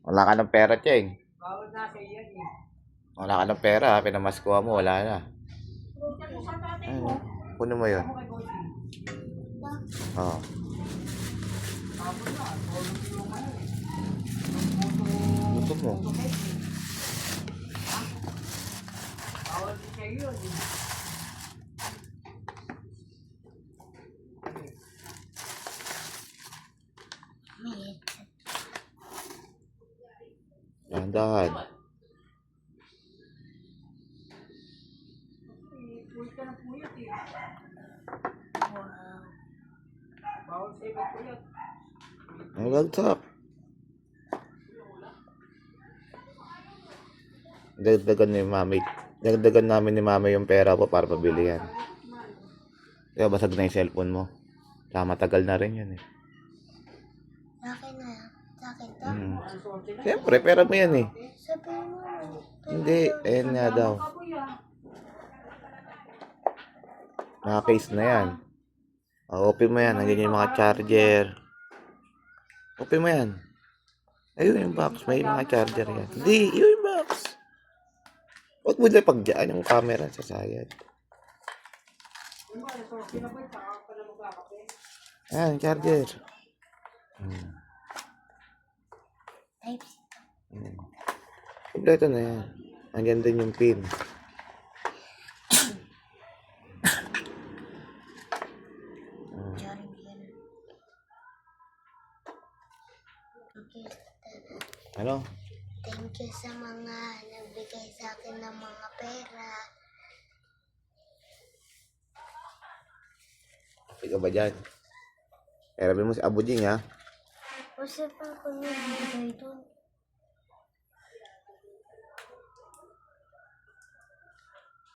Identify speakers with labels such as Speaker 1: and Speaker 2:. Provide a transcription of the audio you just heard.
Speaker 1: Wala ka ng pera, Cheng.
Speaker 2: Bawal na sa iyan eh.
Speaker 1: Wala ka ng pera, ha? Pinamaskuha mo, wala na.
Speaker 2: Diyan mo sa tatay
Speaker 1: Ayun,
Speaker 2: mo.
Speaker 1: kunin mo yun.
Speaker 2: Ako kay Bossing.
Speaker 1: Oo.
Speaker 2: Tapos na, tulog yung ano eh.
Speaker 1: Gusto mo.
Speaker 2: Photo cake eh. Ha? Bawal din sa iyo eh.
Speaker 1: Dahan-dahan.
Speaker 2: Puyat ka ng puyat eh. Bawal sa iyo puyat.
Speaker 1: Ang lagsak. Dagdagan namin ni mami yung pera ko para pabili yan. Kaya basag na yung cellphone mo. Kaya matagal na rin yan eh.
Speaker 3: Akin na. Sa akin to.
Speaker 1: Siyempre, pera mo yan eh.
Speaker 3: Sabi mo.
Speaker 1: Hindi, ayan nga daw. Naka-case na yan. Open mo yan, nandiyan yung mga charger. Open mo yan. Ayun yung box, may mga charger yan. Hindi, yun yung box. Huwag mo na pagdaan yung camera sa sayad. Ayan, charger.
Speaker 3: Type.
Speaker 1: Kompleto na yan. Andyan din yung pin.
Speaker 3: Okay.
Speaker 1: Ano?
Speaker 3: Thank you sa mga nagbigay sa akin ng mga pera.
Speaker 1: Okay ka ba dyan? Pera mo si Abu Jing ha?
Speaker 3: Kasi pa ako nagbigay doon.